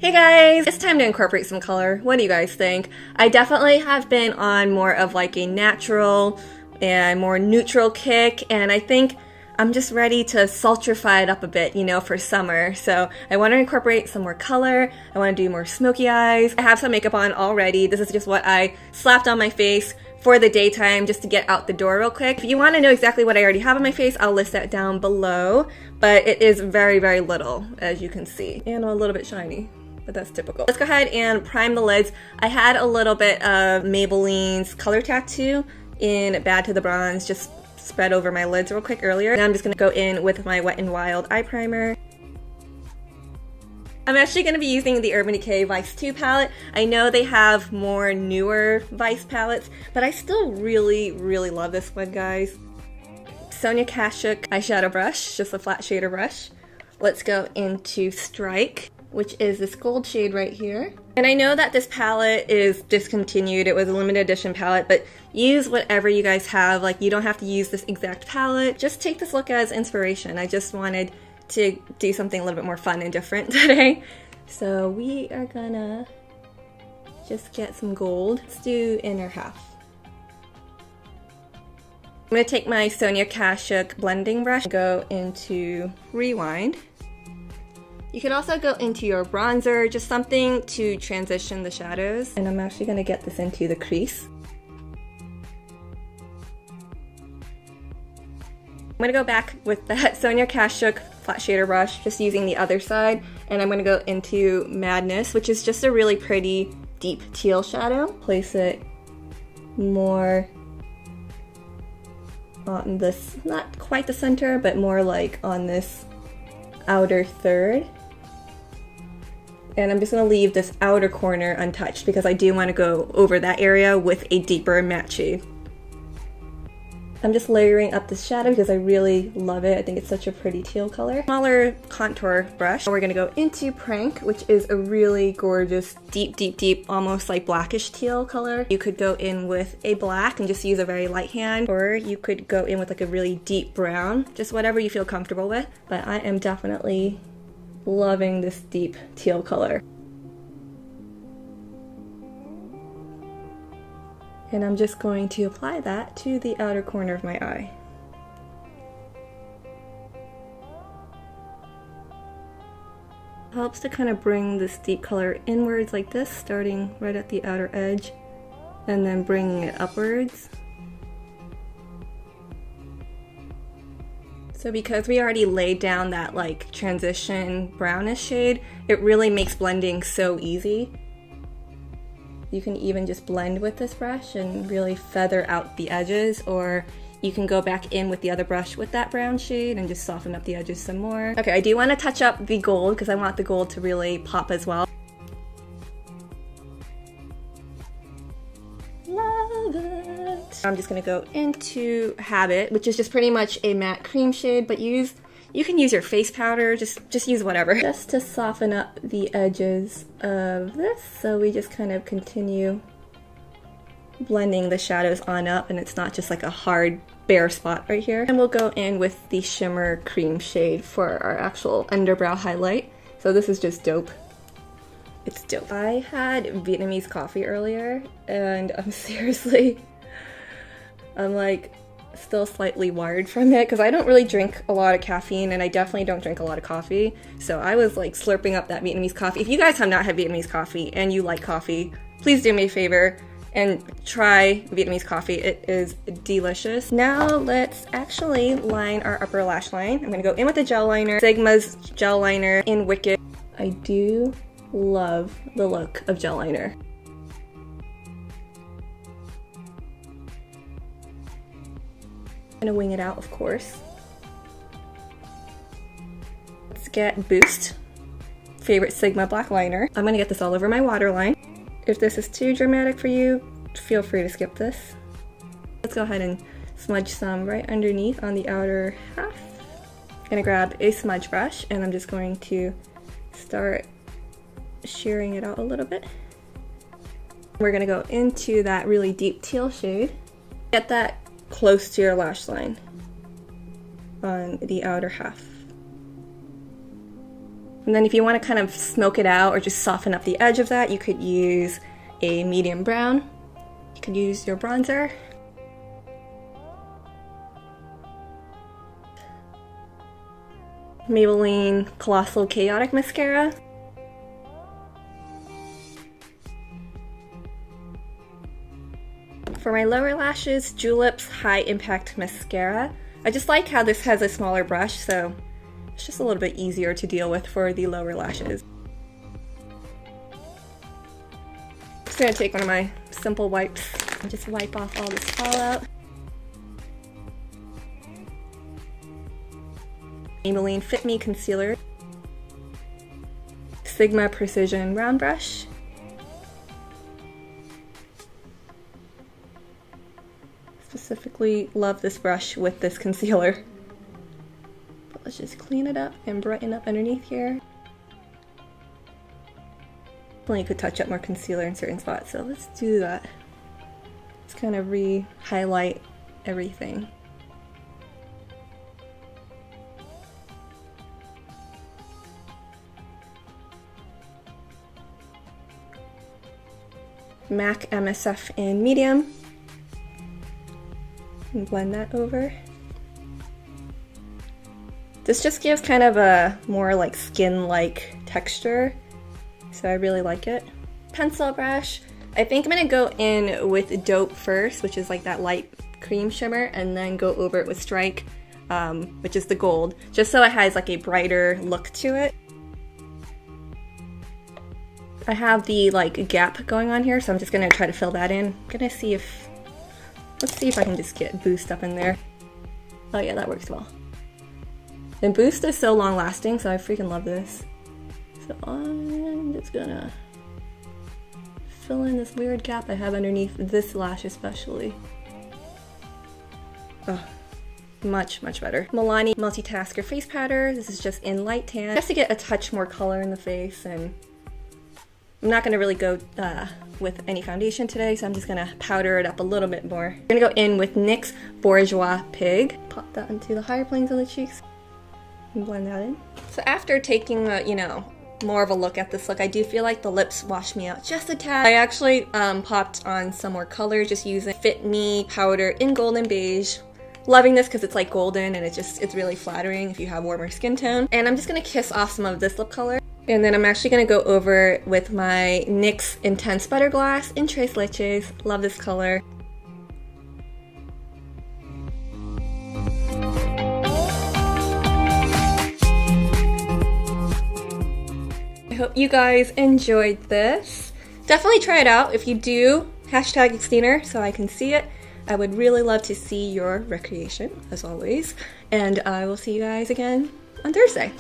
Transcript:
Hey guys, it's time to incorporate some color. What do you guys think? I definitely have been on more of like a natural and more neutral kick, and I think I'm just ready to sultrify it up a bit, you know, for summer. So I want to incorporate some more color. I want to do more smoky eyes. I have some makeup on already. This is just what I slapped on my face for the daytime just to get out the door real quick. If you want to know exactly what I already have on my face, I'll list that down below. But it is very, very little, as you can see. And a little bit shiny, but that's typical. Let's go ahead and prime the lids. I had a little bit of Maybelline's Color Tattoo in Bad to the Bronze, just spread over my lids real quick earlier. Now I'm just gonna go in with my Wet n Wild eye primer. I'm actually gonna be using the Urban Decay Vice 2 palette. I know they have more newer Vice palettes, but I still really, really love this one, guys. Sonia Kashuk eyeshadow brush, just a flat shader brush. Let's go into Strike, which is this gold shade right here. And I know that this palette is discontinued. It was a limited edition palette, but use whatever you guys have. Like, you don't have to use this exact palette. Just take this look as inspiration. I just wanted to do something a little bit more fun and different today. So we are gonna just get some gold. Let's do inner half. I'm gonna take my Sonia Kashuk blending brush, go into Rewind. You could also go into your bronzer, just something to transition the shadows. And I'm actually gonna get this into the crease. I'm gonna go back with that Sonia Kashuk flat shader brush, just using the other side, and I'm gonna go into Madness, which is just a really pretty deep teal shadow. Place it more on this, not quite the center, but more like on this outer third. And I'm just gonna leave this outer corner untouched because I do wanna go over that area with a deeper matte shade. I'm just layering up this shadow because I really love it. I think it's such a pretty teal color. Smaller contour brush. We're gonna go into Prank, which is a really gorgeous, deep, deep, deep, almost like blackish teal color. You could go in with a black and just use a very light hand, or you could go in with like a really deep brown, just whatever you feel comfortable with. But I am definitely loving this deep teal color. And I'm just going to apply that to the outer corner of my eye. Helps to kind of bring this deep color inwards like this, starting right at the outer edge, and then bringing it upwards. So because we already laid down that like transition brownish shade, it really makes blending so easy. You can even just blend with this brush and really feather out the edges, or you can go back in with the other brush with that brown shade and just soften up the edges some more. Okay, I do want to touch up the gold because I want the gold to really pop as well. Love it! I'm just going to go into Habit, which is just pretty much a matte cream shade, but you can use your face powder, just use whatever. Just to soften up the edges of this, so we just kind of continue blending the shadows on up and it's not just like a hard bare spot right here. And we'll go in with the shimmer cream shade for our actual underbrow highlight. So this is just dope. It's dope. I had Vietnamese coffee earlier and I'm like still slightly wired from it because I don't really drink a lot of caffeine and I definitely don't drink a lot of coffee. So I was like slurping up that Vietnamese coffee. If you guys have not had Vietnamese coffee and you like coffee, please do me a favor and try Vietnamese coffee. It is delicious. Now let's actually line our upper lash line. I'm gonna go in with the gel liner, Sigma's gel liner in Wicked. I do love the look of gel liner. I'm gonna wing it out, of course. Let's get Boost, favorite Sigma black liner. I'm gonna get this all over my waterline. If this is too dramatic for you, feel free to skip this. Let's go ahead and smudge some right underneath on the outer half. I'm gonna grab a smudge brush and I'm just going to start shearing it out a little bit. We're gonna go into that really deep teal shade. Get that close to your lash line on the outer half. And then if you want to kind of smoke it out or just soften up the edge of that, you could use a medium brown. You could use your bronzer. Maybelline Colossal Chaotic Mascara. For my lower lashes, Juleps High Impact Mascara. I just like how this has a smaller brush, so it's just a little bit easier to deal with for the lower lashes. Just gonna take one of my simple wipes and just wipe off all this fallout. Maybelline FitMe Concealer. Sigma Precision Round Brush. Specifically love this brush with this concealer. But let's just clean it up and brighten up underneath here. Definitely could touch up more concealer in certain spots, so let's do that. Let's kind of re-highlight everything. MAC MSF in medium. And blend that over. This just gives kind of a more like skin-like texture, so I really like it. Pencil brush. I think I'm gonna go in with Dope first, which is like that light cream shimmer, and then go over it with Strike, which is the gold, just so it has like a brighter look to it. I have the like gap going on here, so I'm just gonna try to fill that in. I'm gonna see if, let's see if I can just get Boost up in there. Oh yeah, that works well. And Boost is so long lasting, so I freaking love this. So I'm just gonna fill in this weird gap I have underneath this lash especially. Oh, much, much better. Milani Multitasker Face Powder. This is just in light tan, just to get a touch more color in the face, and I'm not gonna really go with any foundation today, so I'm just gonna powder it up a little bit more. I'm gonna go in with NYX Bourgeois Pig. Pop that into the higher planes of the cheeks and blend that in. So after taking a, you know, more of a look at this look, I do feel like the lips wash me out just a tad. I actually popped on some more color just using FitMe powder in Golden Beige. Loving this because it's like golden and it's really flattering if you have warmer skin tone. And I'm just gonna kiss off some of this lip color. And then I'm actually going to go over with my NYX Intense Butter Gloss in Trace Leches. Love this color. I hope you guys enjoyed this. Definitely try it out. If you do, hashtag xteeener so I can see it. I would really love to see your recreation, as always. And I will see you guys again on Thursday.